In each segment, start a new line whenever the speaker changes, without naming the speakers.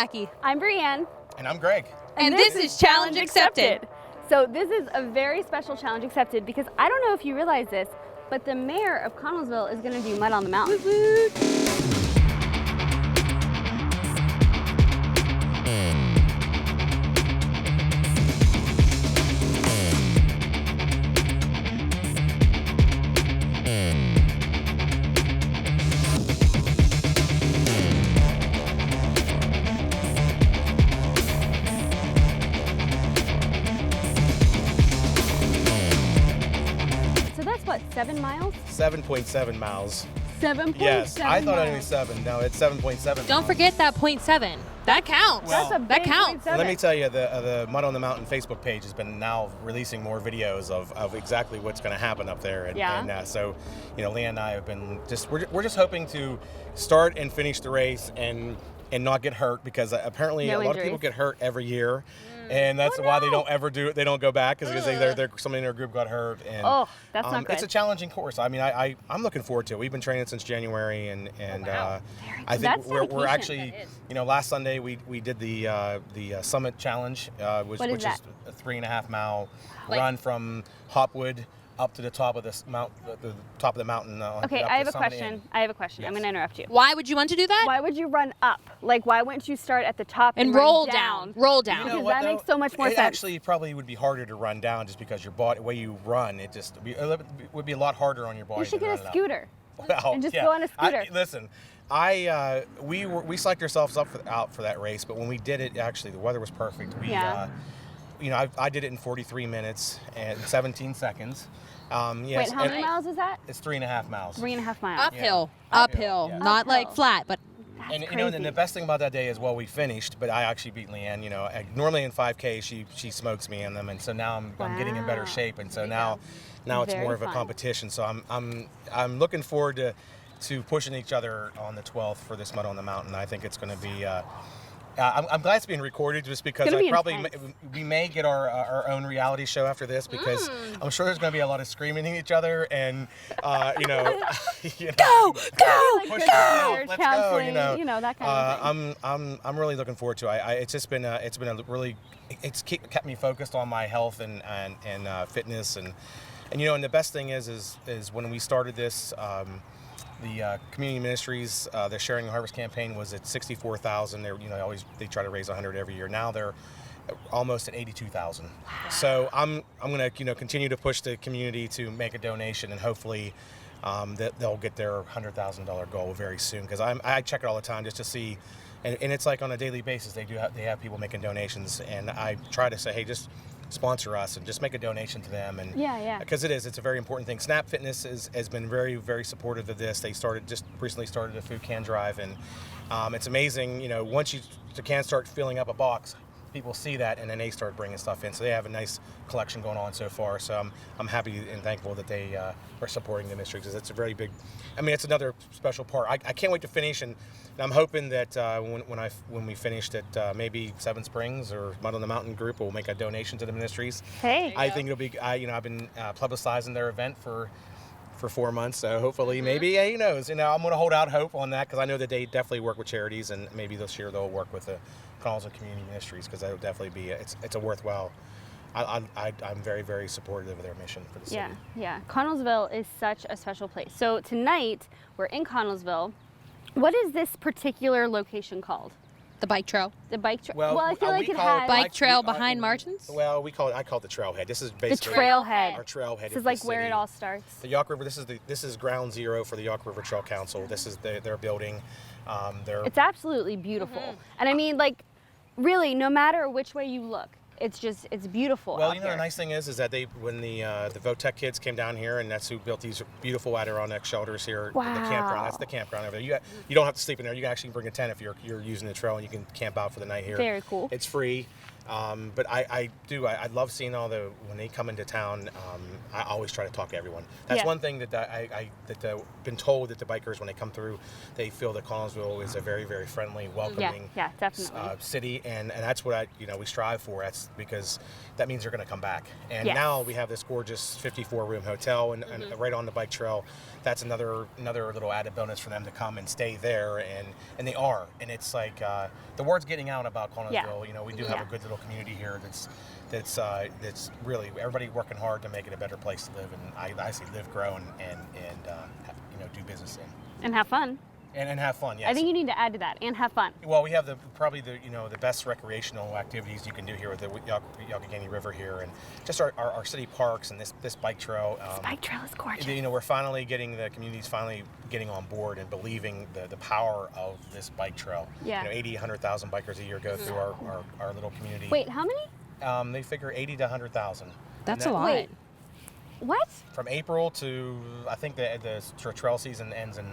Jackie.
I'm Breanne.
And I'm Greg.
And this is Challenge Accepted.
So this is a very special Challenge Accepted because I don't know if you realize this, but the mayor of Connellsville is going to do Mud on the Mountain. So that's what, 7 miles?
7.7 miles.
7.7
Yes, I thought
miles.
it was 7. No, it's 7.7.
Don't forget that 0.7. That counts.
Well,
That's a
that
big
counts.
0.7.
Let me tell you, the Mud on the Mountain Facebook page has been now releasing more videos of exactly what's going to happen up there. And so, you know, Leanne and I have been we're just hoping to start and finish the race and not get hurt, because apparently
No
a lot
injuries.
of people get hurt every year. And that's why they don't ever do it. They don't go back because somebody in their group got hurt. And
that's not good.
It's a challenging course. I mean, I'm looking forward to it. We've been training since January, and I think
That's
we're
dedication.
actually, you know, last Sunday we did the Summit Challenge, which is a 3.5 mile run from Hopwood up to the top of this the top of the mountain.
Okay,
up
I
to
have a
Summit
question.
Inn.
I have a question. I'm
Yes.
going to interrupt you.
Why would you want to do that?
Why would you run up? Like, why wouldn't you start at the top
And
run
roll down. Roll down.
You know
Because
what,
that
though?
makes so much more
it
sense.
Actually probably would be harder to run down, just because your body, the way you run, it would be a lot harder on your body.
You should
than
get a
running up.
scooter.
Well,
and just go on a scooter.
Listen, we psyched ourselves out for that race, but when we did it, actually the weather was perfect. You know, I did it in 43 minutes and 17 seconds. Yes,
Wait, how many miles is that?
It's 3.5 miles.
3.5 miles.
Uphill.
Yeah.
Uphill.
Yeah.
Not like
Uphill.
flat, but
That's
And you
crazy.
know, and the best thing about that day is, well, we finished, but I actually beat Leanne. You know, normally in 5K she smokes me in them, and so now I'm getting in better
Wow.
shape, and so now it's
Very
more of a
fun.
competition. So I'm looking forward to pushing each other on the 12th for this Mud on the Mountain. I think it's going to be. I'm glad it's being recorded, just because
It's gonna
I
be intense.
we may get our own reality show after this, because I'm sure there's going to be a lot of screaming at each other, and you know,
go,
Like
push
Christmas
yourself,
prayers,
let's go,
counseling,
you know.
that kind of thing.
I'm really looking forward to it. It's been a really, kept me focused on my health and fitness, and you know, and the best thing is when we started this, the community ministries, their Sharing the Harvest campaign was at 64,000. They try to raise 100 every year. Now they're almost at 82,000. Wow. So I'm going to continue to push the community to make a donation, and hopefully that they'll get their $100,000 goal very soon, because I check it all the time just to see, and it's like on a daily basis they have people making donations, and I try to say, hey, just sponsor us and just make a donation to them, and because it's a very important thing. Snap Fitness has been very, very supportive of this. They just recently started a food can drive, and it's amazing, you know, once the cans start filling up a box, people see that, and then they start bringing stuff in. So they have a nice collection going on so far. So I'm happy and thankful that they are supporting the ministry, because it's a very big, it's another special part. I can't wait to finish, and I'm hoping that when we finish, that maybe Seven Springs or Mud on the Mountain group will make a donation to the ministries.
Hey.
I think it'll be, I've been publicizing their event for 4 months, so hopefully, maybe, who knows? You know, I'm going to hold out hope on that, because I know that they definitely work with charities, and maybe this year they'll work with the Connellsville Community Ministries, because that would definitely be it's a worthwhile. I'm very, very supportive of their mission for the city.
Yeah. Connellsville is such a special place. So tonight we're in Connellsville. What is this particular location called?
the bike trail.
The bike trail.
Well,
I feel like it has
Bike trail behind Martin's?
Well, I call it the trailhead. This is
the
basically
trailhead.
our trailhead.
This
of
is
the
like where
city.
it all starts.
The Yawk River. This is ground zero for the Yawk River Trail Council. This is their building.
It's absolutely beautiful. And I mean, like, really, no matter which way you look, it's beautiful.
Well,
out
you know,
here.
the nice thing is that when the Votech kids came down here, and that's who built these beautiful Adirondack shelters here.
Wow.
The campground. That's the campground over there. You don't have to sleep in there. You can actually bring a tent if you're using the trail, and you can camp out for the night here.
Very cool.
It's free. But I love seeing when they come into town. I always try to talk to everyone. That's one thing that I've been told, that the bikers, when they come through, they feel that Connellsville is a very, very friendly, welcoming
definitely.
city, and that's what we strive for. That's because that means they're going to come back. And
Yes.
now we have this gorgeous 54-room hotel and right on the bike trail. That's another little added bonus for them to come and stay there, and they are. And it's like the word's getting out about Connellsville. We do have a good little community here that's really everybody working hard to make it a better place to live, and I say live, grow, and do business in.
And have fun.
And have fun, yes.
I think you need to add to that, and have fun.
Well, we have probably the best recreational activities you can do here with the Youghiogheny River here, and just our city parks and this bike trail.
This bike trail is gorgeous.
We're finally getting the community's finally getting on board and believing the power of this bike trail.
Yeah.
80, 100,000 bikers a year go through our little community.
Wait, how many?
They figure 80 to 100,000.
That's a lot.
Wait. What?
From April to, I think the trail season ends in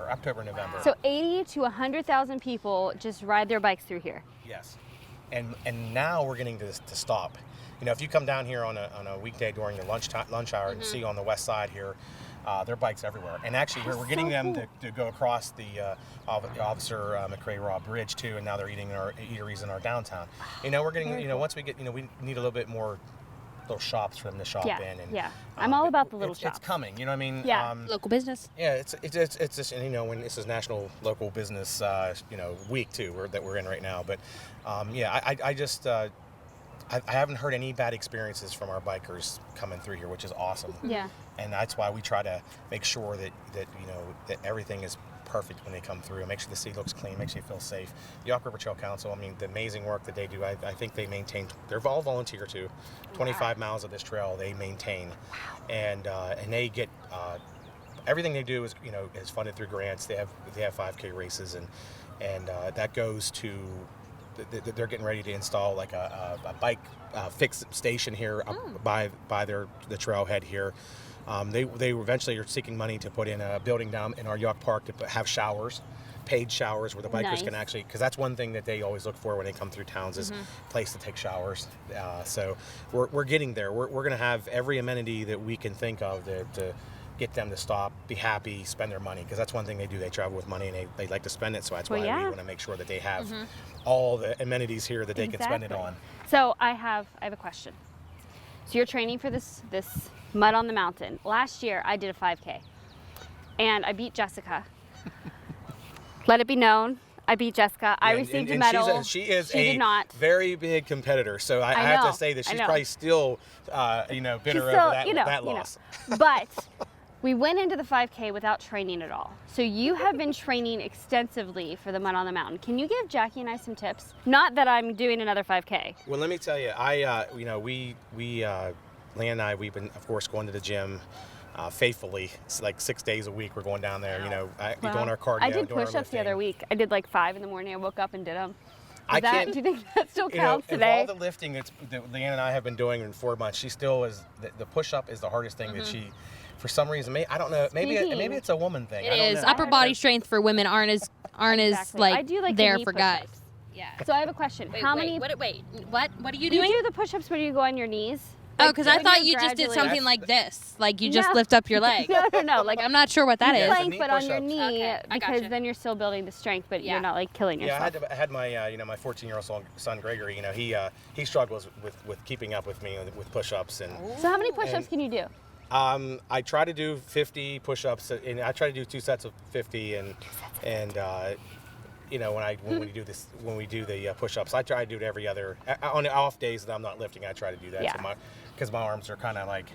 October, November.
So 80 to 100,000 people just ride their bikes through here.
Yes, and now we're getting to stop. If you come down here on a weekday during the lunch hour and see on the west side here, there are bikes everywhere. And actually, we're getting them to go across the Officer McRae Raw Bridge too, and now they're eating in our eateries in our downtown. We're getting once we get we need a little bit more little shops for them to shop in. And,
I'm all about the little shops.
It's coming, you know what I mean?
Yeah.
Local business.
Yeah, it's just, and when this is National Local Business Week too, that we're in right now. But I just I haven't heard any bad experiences from our bikers coming through here, which is awesome.
Yeah.
And that's why we try to make sure that everything is perfect when they come through, and make sure the city looks clean, makes you feel safe. The Yawk River Trail Council, the amazing work that they do, I think they maintain, they're all volunteer too. 25 miles of this trail they maintain. And they get, everything they do is funded through grants. They have 5K races, and that goes to, they're getting ready to install like a bike fix station here by the trailhead here. They eventually are seeking money to put in a building down in our Yawk Park to have showers, paid showers, where the bikers can actually, because that's one thing that they always look for when they come through towns is a place to take showers. So we're getting there. We're going to have every amenity that we can think of to get them to stop, be happy, spend their money, because that's one thing they do. They travel with money and they like to spend it. So that's why we want to make sure that they have all the amenities here that they can spend it on.
So I have a question. So you're training for this Mud on the Mountain. Last year I did a 5K and I beat Jessica. Let it be known, I beat Jessica. I received a medal.
She is
did
a
not.
very big competitor. So I have to say that she's probably still, bitter over that loss.
But we went into the 5K without training at all. So you have been training extensively for the Mud on the Mountain. Can you give Jackie and I some tips? Not that I'm doing another 5K.
Well, let me tell you, Leanne and I, we've been, of course, going to the gym faithfully. It's like 6 days a week we're going down there, doing our cardio.
I did push-ups the other week. I did like 5 in the morning. I woke up and did them. Do you think that still counts today?
Of all the lifting that Leanne and I have been doing in 4 months, she still is, the push-up is the hardest thing that she, for some reason, I don't know, maybe it's a woman thing.
It is. Upper body strength for women aren't as
I do like
there
the
for
push-ups.
guys. Yeah.
So I have a question. How many?
What are you
You
doing?
do the push-ups where you go on your knees?
Oh, because I
when
thought
you're
you just did
gradually-
something like this. Like you just lift up your leg.
No. Like
I'm not sure what that is.
plank,
knee
but on your
push-ups.
knee,
Okay, I
because
gotcha.
then you're still building the strength, but
Yeah.
you're not like killing yourself.
I had my my 14-year-old son Gregory. He struggles with keeping up with me with push-ups and.
So how many push-ups can you do?
I try to do 50 push-ups, and I try to do 2 sets of 50, and when we do the push-ups, I try to do it every other on the off days that I'm not lifting. I try to do that, because my arms are kind of like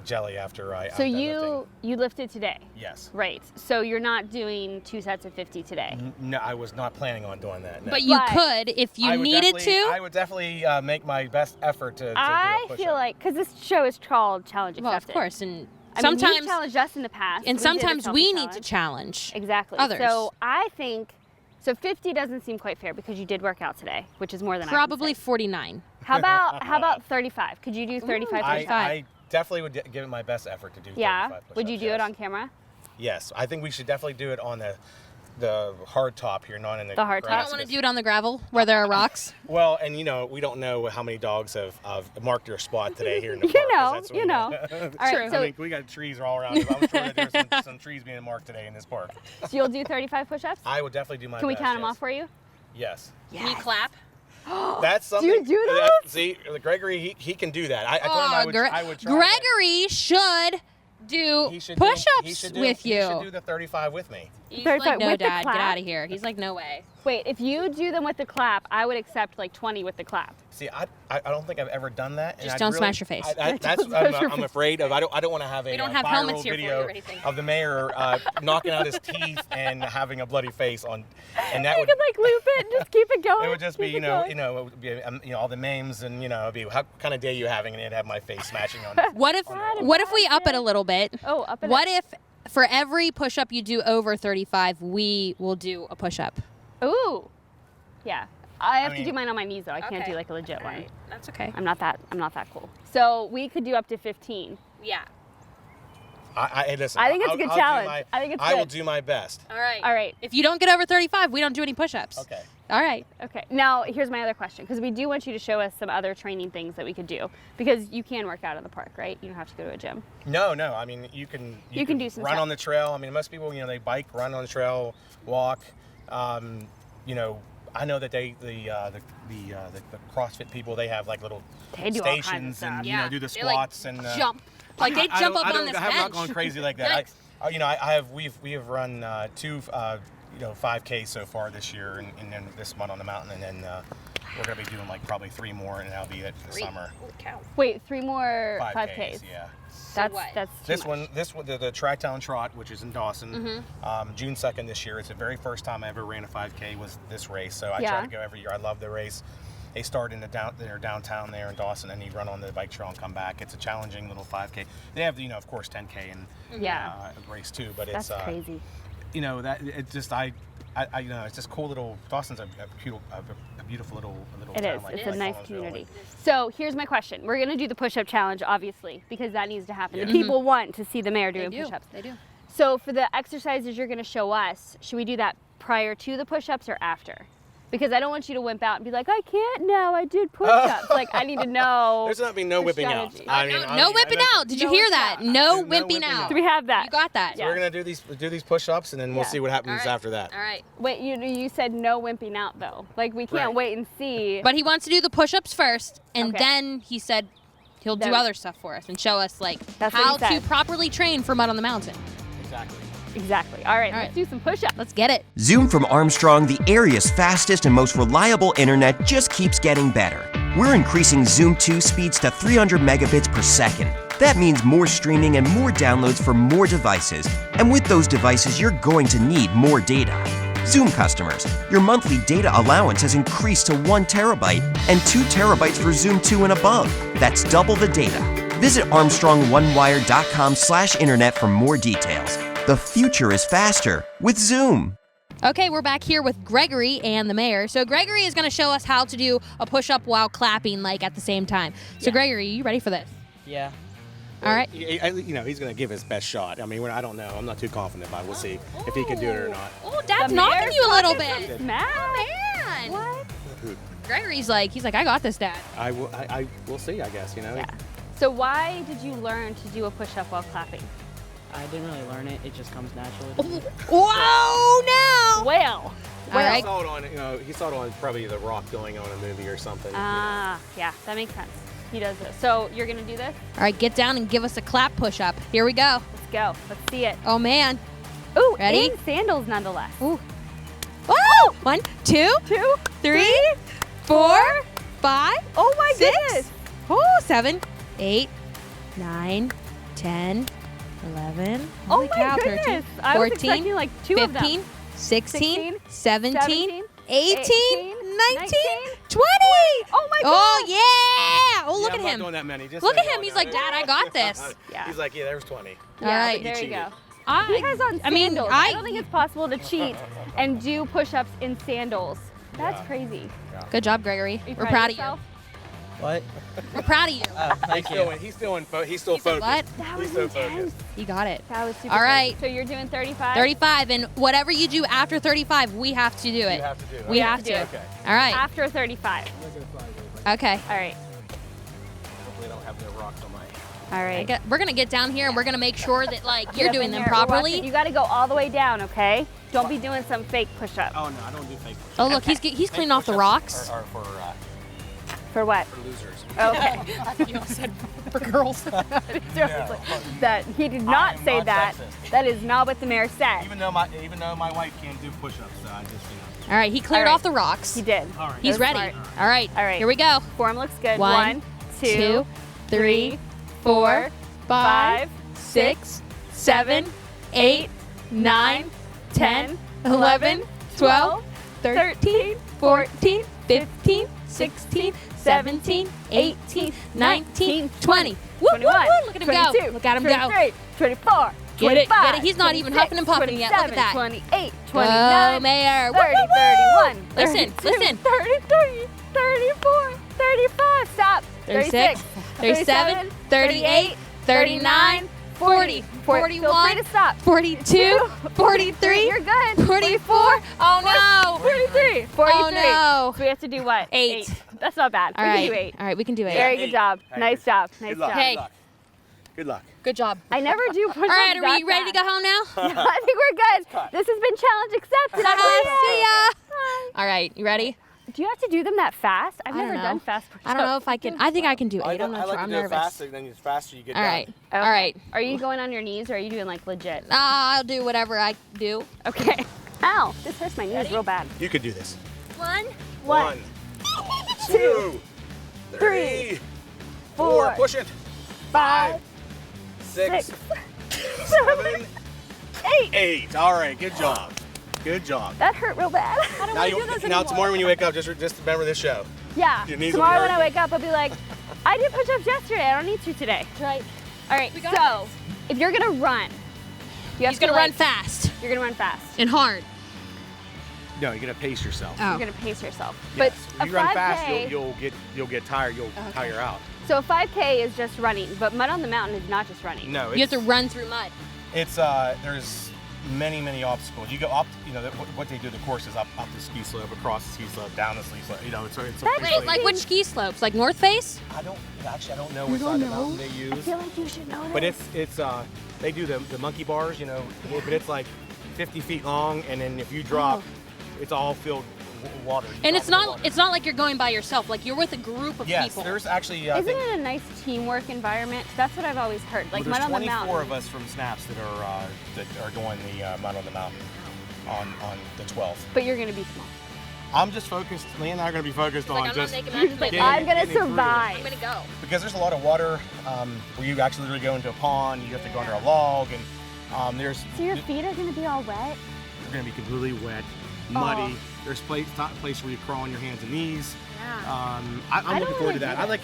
jelly after I.
So you lifted today?
Yes.
Right. So you're not doing 2 sets of 50 today?
No, I was not planning on doing that. No.
But you could if you needed to.
I would definitely make my best effort to do a
I
push-up.
feel like, because this show is called Challenge Accepted.
Well, of course, and
I mean,
sometimes
you've challenged us in the past.
and
We did a
sometimes
selfie
we need to
challenge.
challenge
Exactly.
others.
So I think, 50 doesn't seem quite fair because you did work out today, which is more than
Probably
I can say.
49.
How about 35? Could you do 35?
I definitely would give it my best effort to do 35 push-ups.
Would you do it on camera?
Yes, I think we should definitely do it on the hard top here, not in the
hard top.
I
grass.
don't want to do it on the gravel where there are rocks.
Well, and we don't know how many dogs have marked their spot today here in the
You
park. 'cause
know,
that's what
you
we
know. All right,
I
so
mean, we got trees all around. I'm sure that there's some trees being marked today in this park.
you'll do 35 push-ups?
I would definitely do my
Can we
best,
count them
yes.
off for you?
Yes.
Can you clap?
That's something.
you do
that-
those?
See, Gregory, he can do that. I told him I would try that.
Gregory should do
He should
push-ups
do-
with you.
He should do the 35 with me.
He's
35
like, no,
with the
Dad, get
clap?
out of here. He's like, no way.
Wait, if you do them with the clap, I would accept like 20 with the clap.
See, I don't think I've ever done that. and
Just
I'd
don't
really-
smash your face.
That's
Don't smash your
I'm
face.
afraid of. I don't want to have a
We don't
viral
have helmets here for you
video
or anything.
of the mayor knocking out his teeth and having a bloody face on, and that
You
would.
could like loop it and just keep it going.
It would just be,
keep
it
it going.
would be, all the memes, and it'd be how kind of day you having, and it'd have my face smashing on.
What if we up it a little bit?
Oh, up it.
What if for every push-up you do over 35, we will do a push-up?
Ooh. Yeah. I have to
mean-
do mine on my knees though. I can't
Okay.
do like a legit one.
That's okay.
I'm not that cool. So we could do up to 15.
Yeah.
Hey, listen.
I think it's a
I'll
good
do
challenge.
my-
I think it's
I will
good.
do my best.
All right.
All right.
If you don't get over 35, we don't do any push-ups.
Okay.
All right.
Okay. Now here's my other question, because we do want you to show us some other training things that we could do, because you can work out in the park, right? You don't have to go to a gym.
No. I mean, you can
do some
run
stuff.
on the trail. I mean, most people, they bike, run on the trail, walk. I know that the CrossFit people, they have like little
They do all kinds of
stations
stuff.
and
Yeah.
do the
They, like,
squats and
Jump. Like they jump up on this
I have not
bench.
gone crazy like that. We have run two 5Ks so far this year, and then this month on the mountain, and then we're gonna be doing like probably 3 more, and that'll be it for the summer.
Holy cow.
Wait, 3 more
5Ks,
5Ks.
yeah.
That's
what?
that's too
This
much.
one, the Tri-Town Trot, which is in Dawson,
Mm-hmm.
June 2nd this year. It's the very first time I ever ran a 5K was this race, so I
Yeah.
try to go every year. I love the race. They start in their downtown there in Dawson, and you run on the bike trail and come back. It's a challenging little 5K. They have, of course, 10K and
Yeah.
a race too, but
That's
it's
crazy.
that it's just it's just cool little. Dawson's a beautiful little
It
town.
is.
Like,
It's
like
a nice
Connellsville.
community. So here's my question. We're going to do the push-up challenge, obviously, because that needs to happen.
Yeah.
The people want to see the mayor doing
They do.
push-ups.
They do.
So for the exercises you're going to show us, should we do that prior to the push-ups or after? Because I don't want you to wimp out and be like, I can't now, I did push-ups. Like, I need to know.
There's not be no
the
whipping out.
strategy.
I mean,
No whipping out. Did you
No
hear
whipping
that?
out.
No
No
whipping
whipping
out.
out.
Do we have that?
You got that.
So we're gonna do these push-ups, and then we'll
Yeah.
see what happens
All right.
after that.
All right.
Wait, you said no wimping out, though. Like, we can't
Right.
wait and see.
But he wants to do the push-ups first, and
Okay.
then he said he'll do
Then-
other stuff for us and show us like
That's what
how
he
to
said.
properly train for Mud on the Mountain.
Exactly.
Exactly. All right,
All
let's
right.
do some push-ups.
Let's get it.
Zoom from Armstrong, the area's fastest and most reliable internet, just keeps getting better. We're increasing Zoom 2 speeds to 300 megabits per second. That means more streaming and more downloads for more devices. And with those devices, you're going to need more data. Zoom customers, your monthly data allowance has increased to 1 terabyte and 2 terabytes for Zoom 2 and above. That's double the data. Visit ArmstrongOneWire.com/internet for more details. The future is faster with Zoom.
Okay, we're back here with Gregory and the mayor. So Gregory is going to show us how to do a push-up while clapping, like at the same time. So Gregory, you ready for this?
Yeah.
All right.
He's gonna give his best shot. I mean, I don't know. I'm not too confident, but we'll see if he can do it or not.
Oh, Dad's
The
knocking
mayor's
you a little
talking
bit.
some smack.
Man.
What?
Gregory's like, I got this, Dad.
I will see. I guess
Yeah. So why did you learn to do a push-up while clapping?
I didn't really learn it. It just comes naturally to me.
Whoa, now.
Well.
All right.
He saw it on he saw it on probably The Rock going on a movie or something.
Ah, yeah, that makes sense. He does this. So you're gonna do this?
All right, get down and give us a clap push-up. Here we go.
Let's go. Let's see it.
Oh, man.
Ooh,
Ready?
in sandals nonetheless.
Ooh. Woo! 1, 2,
2,
3, 4, 5,
Oh my
6,
goodness.
7, 8, 9, 10, 11.
Oh
Holy
my
cow,
goodness.
13,
I was
14,
expecting like 2 of
15,
them.
16, 17,
17,
18, 19, 20.
Oh my
Oh,
gosh.
yeah. Oh, look
I'm
at
not
him.
doing that many. Just
Look
so
at
you
him.
know,
He's like, Dad, I got this.
Yeah.
He's like, yeah, there's 20.
Yeah,
All right.
there you
cheated.
go. He has on sandals.
I
I don't think it's possible to cheat and do push-ups in sandals. That's
Yeah.
crazy.
Good job, Gregory.
Are you
We're
proud
proud of
yourself?
What?
We're proud of you.
Thank you.
He's still focused.
What?
That
He's
was
so
intense.
focused.
You got it.
That was super
All right.
cool. So you're doing 35?
35, and whatever you do after 35, we have to do it.
You have to do it.
We
Okay.
have
do
to.
it.
Okay.
All right.
After 35.
Okay.
All right.
Hopefully, I don't have no rocks on my.
All right.
We're gonna get down here and we're gonna make sure that like
Get
you're
up
doing
in
them
here. Watch it.
properly.
You got to go all the way down, okay? Don't be doing some fake push-up.
Oh no, I don't do fake.
Oh look, he's cleaning off the rocks.
Are
For what?
for losers.
Okay.
You said for girls.
That he did not
am
say
not
that.
sexist.
That is not what the mayor said.
Even though my wife can't do push-ups, so I just
All right, he cleared
All right.
off the rocks.
He did.
All right.
He's
That was
ready.
smart.
All right.
All right.
Here we go.
Form looks good.
1, 2, 3, 4, 5, 6, 7, 8, 9, 10, 11, 12, 13, 14, 15, 16, 17, 18, 19, 20. Woo, woo,
21,
woo. Look at him
22,
go. Look at him
23, 24,
Get it,
25,
get it. He's not even huffing and puffing yet. Look at that.
28,
Go,
29,
Mayor.
30,
Woo, woo, woo.
31,
Listen,
32,
listen.
33, 34, 35, stop,
36, 37, 38, 39, 40, 41,
Feel free to stop.
42, 43,
You're good.
44. Oh no.
43, 43.
Oh no.
So we have to do what?
8.
That's not bad.
All
we
right.
can do 8.
All right, we can do 8.
Very
Yeah,
good job.
Hey,
Nice job. Nice
Good luck.
job.
Hey.
Good luck.
Good job.
I never do push-ups.
All right, are we
that
ready to go
fast.
home now?
I think we're good.
cut.
This has been challenge accepted.
See ya.
Bye.
All right, you ready?
Do you have to do them that fast? I've
I don't
never
know.
done fast push-ups.
I don't know if I can. I think I can do 8. I'm not sure. I'm nervous.
Faster, then the faster you get
All
done.
right.
Okay.
All right.
Are you going on your knees or are you doing like legit?
I'll do whatever I do.
Okay. Ow, this hurts my knees real bad.
You could do this.
1,
1, 2, 3, 4. Push it.
5,
6,
6,
7,
8.
8. All right. Good job. Good job.
That hurt real bad. I don't
Now,
want to do those
now
anymore.
tomorrow when you wake up, just remember this show.
Yeah.
Your knees will be
Tomorrow when I
hurting.
wake up, I'll be like, I did push-ups yesterday. I don't need to today.
That's right.
All right.
We got
So, if you're gonna run, you have
He's
to
gonna run
like,
fast
You're gonna run fast.
and hard.
No, you're gonna pace yourself.
Oh.
You're gonna pace yourself.
Yes.
But
If
a
you run
5K,
fast, you'll get tired. You'll tire out.
so a 5K is just running, but mud on the mountain is not just running.
No,
You have to run through mud.
It's there's many obstacles. You go up, what they do. The course is up the ski slope, across the ski slope, down the ski slope. It's
That's
basically-
Wait, like which ski slopes? Like North Face?
I don't know which side of the mountain they
I
use.
feel like you should know
But
this.
it's they do the monkey bars, but it's like 50 feet long, and then if you drop, it's all filled with water. You
And
drop
it's
in the
not
water.
it's not like you're going by yourself. Like you're with a group of
Yes,
people.
there's actually
Isn't it a nice teamwork environment? That's what I've always heard. Like
there's
mud on the
24
mountain.
of us from Snaps that are doing the Mud on the Mountain on the 12th.
But you're gonna be small.
I'm just focused. Lee and I are going to be focused
Like,
on
I'm
just
not making mountains like
getting-
I'm gonna
getting through it.
survive.
I'm gonna go.
because there's a lot of water where you actually literally go into a pond. You have to go under a log, and there's
So your feet are gonna be all wet.
They're going to be completely wet, muddy. There's place where you crawl on your hands and knees.
Yeah.
I'm
I
looking
don't
forward to
wanna
that.
do
I like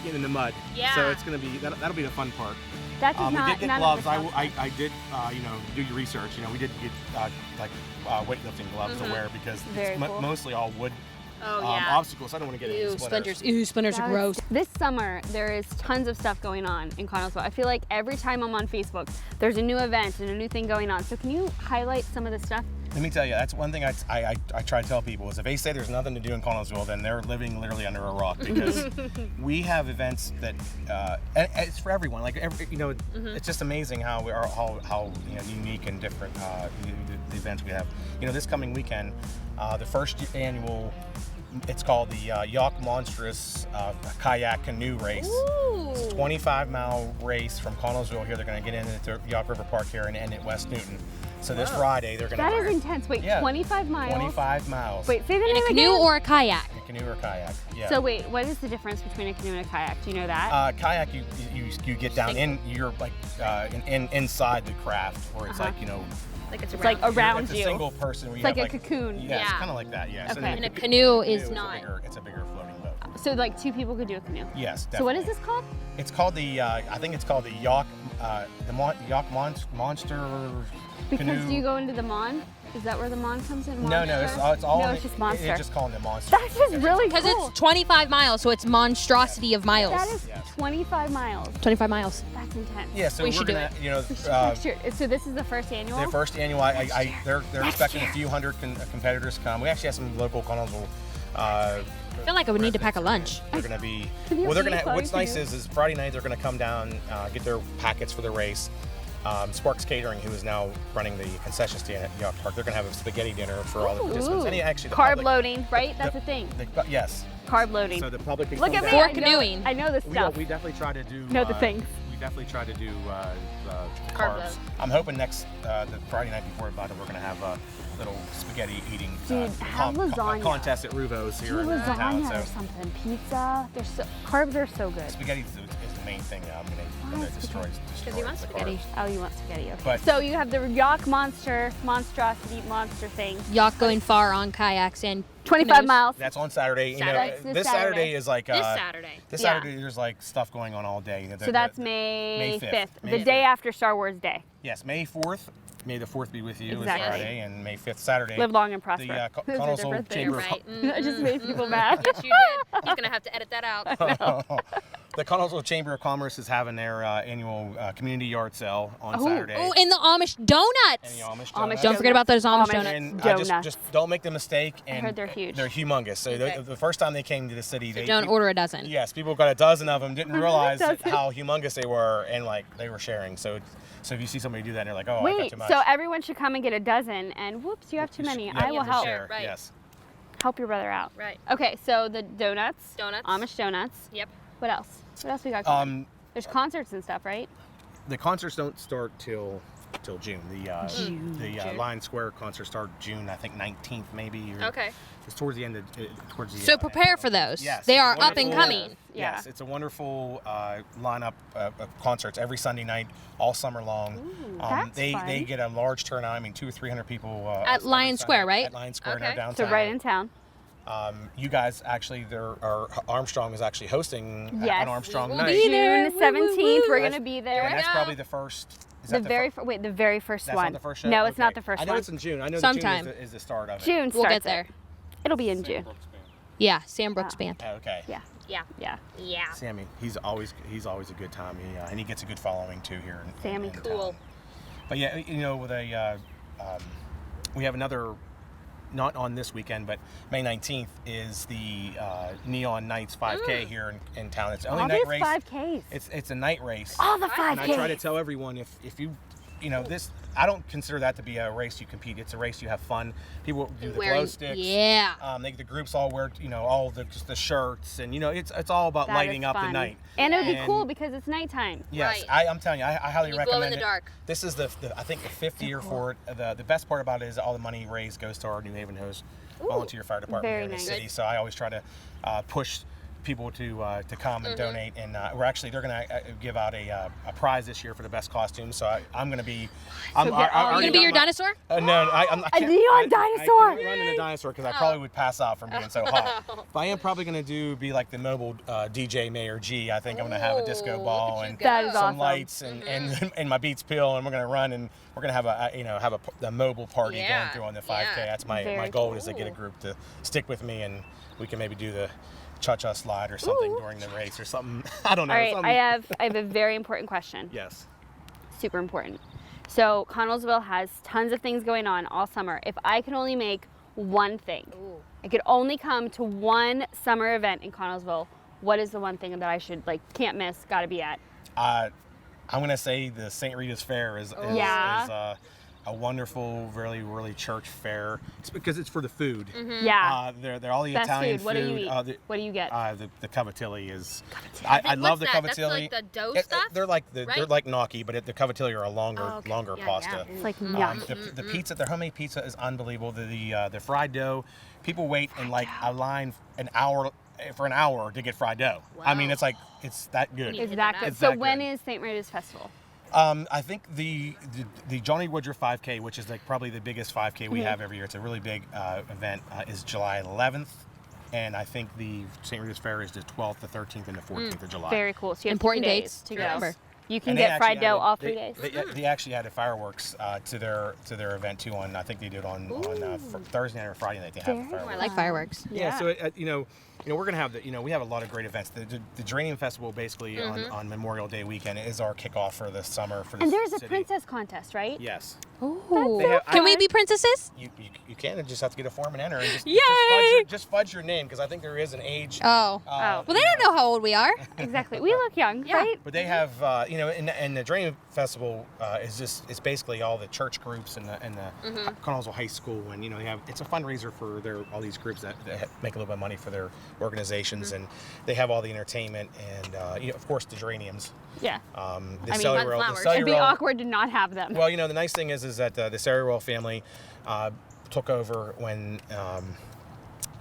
getting in the mud.
Yeah.
So it's going to be that'll be the fun part.
That does
We
not.
did get
none
gloves.
of this
I did do your research. We did get weightlifting gloves to wear because
Very
it's
cool.
mostly all wood
Oh yeah.
obstacles. So I don't want to get any
Ew,
splinters.
splinters. Ew, splinters are gross.
This summer, there is tons of stuff going on in Connellsville. I feel like every time I'm on Facebook, there's a new event and a new thing going on. So can you highlight some of the stuff?
Let me tell you, that's one thing I try to tell people is if they say there's nothing to do in Connellsville, then they're living literally under a rock because we have events that and it's for everyone. Like it's just amazing how we are how unique and different the events we have. This coming weekend, the first annual. It's called the Yacht Monstrous Kayak Canoe Race.
Ooh.
It's a 25-mile race from Connellsville here. They're going to get into Yacht River Park here and end at West Newton. So this Friday they're going to.
That is intense. Wait,
Yeah.
25 miles?
25 miles.
Wait, say the
In
name
a canoe
again.
or a kayak?
In a canoe or kayak. Yeah.
So wait, what is the difference between a canoe and a kayak? Do you know that?
Kayak, you get down in. You're like inside the craft, where it's like
Like it's
It's like around
it's
you.
a single person. Where you
It's
have
like a cocoon.
Yeah, it's
Yeah.
kind of like that. Yeah.
Okay.
And a canoe is
it's
not.
It's a bigger floating boat.
So like 2 people could do a canoe.
Yes, definitely.
So what is this called?
It's called the, I think it's called the Yacht Monster
Because
Canoe.
you go into the Mon? Is that where the Mon comes in?
No, it's all.
No, it's just Monster.
It's just calling it Monster.
That's just really
Because
cool.
it's 25 miles, so it's monstrosity of miles.
That is
Yes.
25 miles.
25 miles.
That's intense.
Yeah, so
We
we're
should do
gonna,
it.
you know,
Next year. So this is the first annual?
the first annual. They're expecting a few hundred competitors to come. We actually have some local Connellsville.
I feel like I would need to pack a lunch.
They're going to be.
Can you
Well, they're
see
going to. What's
Chloe
nice
canoe?
is Friday night they're going to come down, get their packets for the race. Sparks Catering, who is now running the concession stand at Yacht Park, they're going to have a spaghetti dinner for all the participants.
Ooh.
And actually, the
Carb
public,
loading, right? That's the thing.
Yes.
Carb loading.
So the public can
Look
come
at me.
down.
For
I know-
canoeing.
I know this stuff.
We definitely try to do.
Know the things.
We definitely try to do
Carb
carbs.
load.
I'm hoping next the Friday night before about it, we're going to have a little spaghetti eating
Dude, have lasagna.
contest at Ruvo's here in
lasagna
town.
or
So
something. Pizza. Carbs are so good.
spaghetti is the main thing that I'm going to destroy.
Because you want
the
spaghetti.
carbs.
Oh, you want spaghetti? Okay.
But-
So you have the Yacht monstrosity monster thing.
Yacht going far on kayaks and
25
canoes.
miles.
That's on Saturday.
Saturday.
You know,
This
this Saturday
Saturday.
is like
This Saturday.
This
Yeah.
Saturday there's like stuff going on all day.
So that's May 5th,
May
the day
5th.
after Star Wars Day.
Yes, May 4th. May the 4th be with you.
Exactly.
Is Friday, and May 5th Saturday.
Live long and prosper.
The
Those are their
Connellsville
birthdays.
Chamber
You're
of
right.
I just made people mad.
Yes, you did. He's going to have to edit that out.
The Connellsville Chamber of Commerce is having their annual community yard sale on Saturday.
Oh, and the Amish donuts.
And the Amish
Amish
donuts.
Don't forget about those Amish
Amish.
donuts.
And
Donuts.
just don't make the mistake. And
heard they're huge.
They're humongous. So
Okay.
the first time they came to the city, they
Don't order a dozen.
Yes, people got a dozen of them. Didn't realize
Dozen.
how humongous they were, and like they were sharing. So if you see somebody do that, and they're like, "Oh, I got
Wait,
too much."
so everyone should come and get a dozen, and whoops, you have too many.
Yeah,
I
you
will
have to
help.
share,
Right.
Yes.
Help your brother out.
Right.
Okay, so the donuts.
Donuts.
Amish donuts.
Yep.
What else? What else we got going? There's
Uh,
concerts and stuff, right?
The concerts don't start till June. The
June.
Lion Square concert start June, I think 19th maybe. Or
Okay.
It's towards the end of towards the.
So prepare for those.
Yes,
They
it's
are up and
wonderful.
coming.
Yeah.
Yes, it's a wonderful lineup of concerts every Sunday night, all summer long.
That's
they
fun.
get a large turnout. I mean, 200 or 300 people
At
every
Lion
Sunday
Square, right?
At Lion Square
Okay.
now downtown.
So right in town.
You guys actually, Armstrong is actually hosting
Yes.
an Armstrong
We will
night.
be there.
June
Woo, woo,
17th, we're
woo.
gonna be
And
there.
that's
go.
probably the first. Is
The
that
very
fir-
wait, the very first
That's
one.
not the first show?
No, it's not
Okay.
the first
I know
one.
it's in June. I know
Sometime.
that June is the start of it.
June
We'll
starts
get there.
it. It'll be in June.
Yeah, Sam Brooks Band.
Okay.
Yeah,
Yeah.
yeah.
Yeah.
Sammy, he's always a good time. And he gets a good following too here.
Sammy.
in
Cool.
town. But yeah, you know, with we have another. Not on this weekend, but May 19th is the Neon Nights 5K here in town. It's the only
All
night
these
race.
5Ks.
It's a night race.
All the
And I try to
5Ks.
tell everyone if you know this, I don't consider that to be a race you compete. It's a race you have fun. People do the glow sticks.
Yeah.
The groups all wear all the shirts, and it's all about
That
lighting
is
up the
fun.
night.
And it would be
And-
cool because it's nighttime.
Yes,
Right.
I'm telling you, I highly
You glow in
recommend
the
it.
dark.
This is the I think the 5th year for it. The best part about it is all the money raised goes to our New Haven Hose volunteer fire department
very
here in the
nice.
city. So I always try to push people to come and donate, and they're going to give out a prize this year for the best costume. So I'm going to be.
get all-
You
already
gonna be
got
your
my-
dinosaur?
No, I can't.
neon
I
dinosaur!
can't run in a dinosaur because I probably would pass out from being so hot. But I am probably going to be like the mobile DJ Mayor G. I think I'm going to have a disco
Ooh,
ball
look at you
and
go.
That is
some
awesome.
lights and my Beats Pill, and we're going to run, and we're going to have a mobile party
Yeah,
going through on the 5K.
yeah.
That's my
Very
goal is to get a group to stick with me, and we can maybe do the cha-cha slide or something during the race or something. I don't know.
All right,
something-
I have a very important question.
Yes.
Super important. So Connellsville has tons of things going on all summer. If I could only make one thing, I could only come to one summer event in Connellsville, what is the one thing that I should can't miss, gotta be at?
I'm going to say the St. Rita's Fair is a wonderful, really church fair. It's because it's for the food.
Yeah.
They're all the
Best
Italian
food. What do you eat? What do you get?
The cavatelli is. I love the
What's that?
cavatelli.
That's like the dough
It-
stuff?
They're like
right?
they're like gnocchi, but the cavatelli are a longer
Yeah,
pasta.
It's like
The
yuck.
pizza, their homemade pizza is unbelievable. The fried dough, people wait in like a line for an hour to get fried dough. I mean,
Wow.
it's that good.
Exactly.
It's
So
that
when
good.
is St. Rita's Festival?
I think the Johnny Woodruff 5K, which is like probably the biggest 5K we have every year. It's a really big event. Is July 11th and I think the St. Rita's Fair is the 12th, the 13th, and the 14th of July.
Very cool. So you have
Important
3
days
days
to
to go.
remember.
You can
And they
get
actually
fried dough
added-
all 3 days.
They actually added fireworks to their event too. I think they did on Thursday night or Friday night. They have the
Oh,
fireworks.
I like fireworks.
Yeah, so we're gonna have we have a lot of great events. The Geranium Festival basically on Memorial Day weekend is our kickoff for the summer for the
And there's a
city.
princess contest, right?
Yes,
Ooh.
They have-
Can we be princesses?
you can and just have to get a form and enter and
Yay!
just fudge your name because I think there is an age.
Oh.
Oh.
Well, they don't know how old we are.
Exactly. We look young,
Yeah.
right?
But they have, and the Geranium Festival it's basically all the church groups and the Connellsville High School, and it's a fundraiser for all these groups that make a little bit of money for their organizations, and they have all the entertainment and of course the geraniums.
Yeah.
The
mean,
Cellular,
flowers.
It'd be
Cellular-
awkward to not have them.
Well, the nice thing is that the Cellular family took over when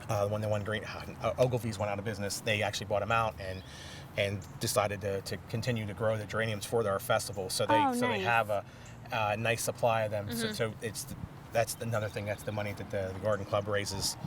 the one green Ogilvy's went out of business. They actually bought them out and decided to continue to grow the geraniums for their festival. So they
Oh,
they
nice.
have a nice supply of them. So that's another thing. That's the money that the Garden Club raises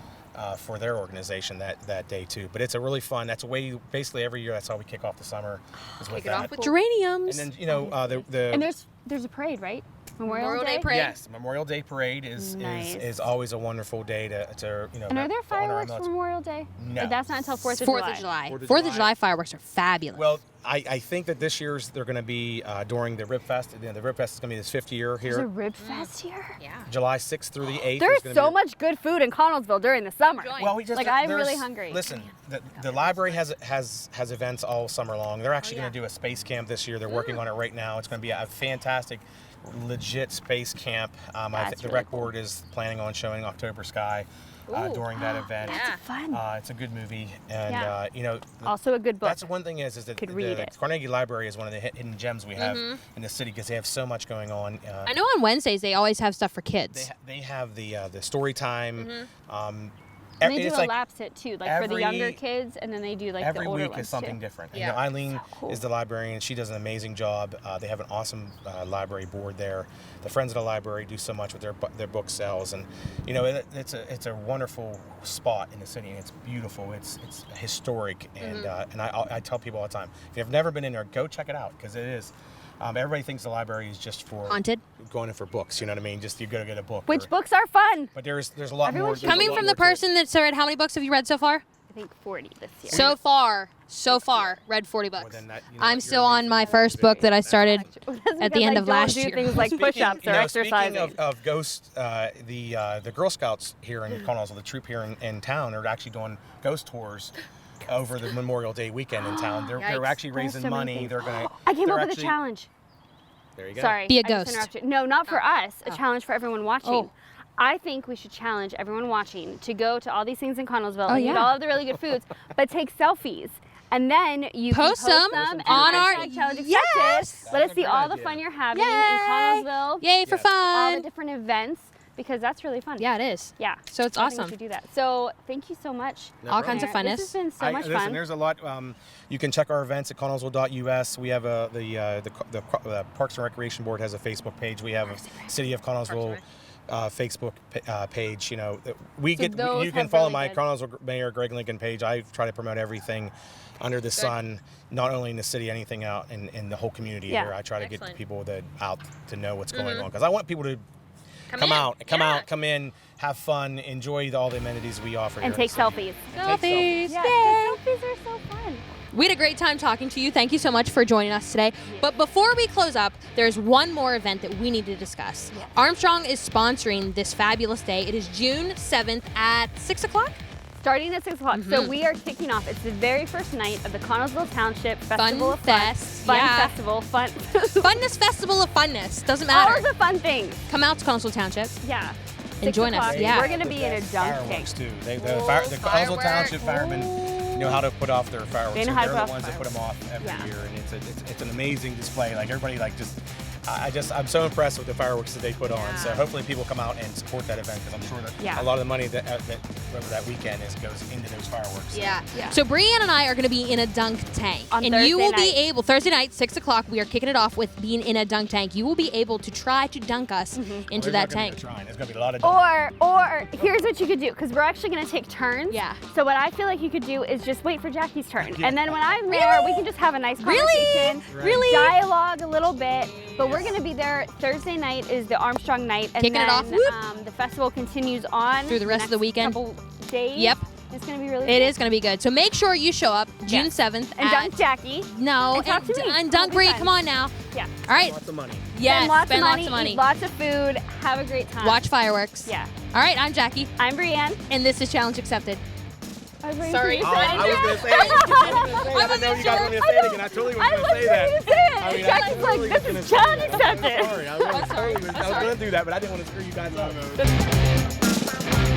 for their organization that day too. But it's a really fun. That's a way basically every year. That's how we kick off the summer. Is with
Kick it
that.
off with geraniums.
And then the
And there's a parade, right?
Memorial Day parade.
Yes, the Memorial Day parade
Nice.
is always a wonderful day to
And are there
to honor our
fireworks for
military.
Memorial Day?
No.
Or that's not until 4th of
4th
July.
of July.
4th of
4th of
July.
July fireworks are fabulous.
Well, I think that this year's they're going to be during the Rib Fest. The Rib Fest is going to be this 5th year
There's a
here,
rib fest here?
yeah.
July 6th through the 8th.
There's
gonna
so
be-
much good food in Connellsville during the summer.
Enjoy.
Well, we just
I'm
there's-
really hungry.
Listen, the library has events all summer long. They're actually going to do a space camp this year. They're working on it right now. It's going to be a fantastic, legit space camp. I
That's
think the
really
rec board is planning on showing October Sky during that event.
Yeah.
Fun.
It's a good movie, and
Yeah. Also a good book.
That's the one thing is that
Could read
the
it.
Carnegie Library is one of the hidden gems we have in the city because they have so much going on.
I know on Wednesdays they always have stuff for kids.
They have the story time.
And they do
it's
a
like
lap sit too, like for the younger
every-
kids, and then they do like the
every
older
week
ones
is something
too.
different.
Yeah.
Eileen
cool.
is the librarian. She does an amazing job. They have an awesome library board there. The Friends of the Library do so much with their book sales, and it's a wonderful spot in the city, and it's beautiful. It's historic, and I tell people all the time, if you've never been in there, go check it out because it is. Everybody thinks the library is just for
Haunted.
going in for books. You know what I mean? Just you go to get a book.
Which books are fun?
But there's a lot
Everyone
more.
should
there's a
Coming
lot
from
more
the
to it.
person that's read, how many books have you read so far?
I think 40 this year.
So far, read 40 books.
then that-
I'm
you're
still on
amazing.
my first book that I started
That's
at the
because
end
I
of
don't
last
do
year.
things like push-ups or exercising.
Speaking of ghosts, the Girl Scouts here in Connellsville, the troop here in town, are actually doing ghost tours over the Memorial Day weekend in town. They're
Yikes.
actually
There's
raising
so many
money.
things.
They're gonna.
I came
they're
up with a
actually-
challenge.
There you go.
Sorry.
Be a
I just
ghost.
interrupted. No, not for us. A challenge for everyone watching.
Oh.
I think we should challenge everyone watching to go to all these things in Connellsville
Oh,
and eat
yeah.
all of the really good foods, but take selfies. And then you
Post
can post
them
them
on
and
our-
hashtag challenge accepted.
Yes!
Let us
That's a
see
good
all the
idea.
fun you're having
Yay!
in Connellsville.
Yay for
Yes.
All the
fun.
different events, because that's really fun.
Yeah, it is.
Yeah.
So it's
I think
awesome.
we should do that. So thank you so much.
All kinds of
Mayor.
funness.
This has been so much
Listen,
fun.
there's a lot. You can check our events at Connellsville.us. We have the Parks and Recreation Board has a Facebook page. We have a City of Connellsville Facebook page. You know,
those
you can
have
follow
really
my
good-
Connellsville Mayor Greg Lincoln page. I try to promote everything under the sun, not only in the city, anything out in the whole community
Yeah.
here. I try to get
Excellent.
people out to know what's going on because I want people to come in, have fun, enjoy all the amenities we offer
And
here in
take
the city.
selfies.
And take
Selfies.
Yeah,
Yay.
the selfies are so fun.
We had a great time talking to you. Thank you so much for joining us today. But before we close up, there's one more event that we need to discuss. Armstrong is sponsoring this fabulous day. It is June 7th at 6 o'clock.
Starting at 6 o'clock. So we are kicking off. It's the very first night of the Connellsville Township Festival of Fun.
Fest,
Fun
yeah.
Festival. Fun.
Funness Festival of Funness. Doesn't
All
matter.
of the fun things.
Come out to Connellsville Township.
Yeah.
And
6
join us,
o'clock.
yeah.
We're going to be in a dunk tank.
Fireworks too. The Connellsville Township firemen know how to put off their fireworks.
They know how to
They're
put
the
off
ones that put them off every
Yeah.
year, and it's an amazing display. Like everybody just I'm so impressed with the fireworks that they put on. So hopefully people come out and support that event because I'm sure that a lot of the money that over that weekend goes into those fireworks. So.
Yeah. So Breanne and I are going to be in a dunk tank,
On
and
Thursday
you will
night.
be able Thursday night, 6 o'clock. We are kicking it off with being in a dunk tank. You will be able to try to dunk us into that tank.
It's going to be a lot of dunking.
Or here's what you could do, because we're actually going to take turns.
Yeah.
So what I feel like you could do is just wait for Jackie's turn, and then when I'm there, we can just have a nice conversation,
Really?
dialogue a little bit. But we're going to be there. Thursday night is the Armstrong night, and
Kicking it off.
the festival continues on
Through the rest of the
next
weekend.
Couple days.
Yep.
It's going to be really.
It
cool.
is going to be good. So make sure you show up June 7th.
And dunk Jackie.
No,
And talk to me.
and dunk
It'll be
Bree.
fun.
Come on now.
Yeah.
All right.
Lots of money.
Yes.
Spend lots of money. Eat lots of food. Have a great time.
Watch fireworks.
Yeah.
All right. I'm Jackie,
I'm Breanne.
and this is Challenge Accepted.
Sorry.
I was going to say it. I didn't know you guys wanted me to say it again. I totally was going to say that.
Say it. Jackie's like, this is challenge accepted.
Sorry. I was going to do that, but I didn't want to screw you guys up.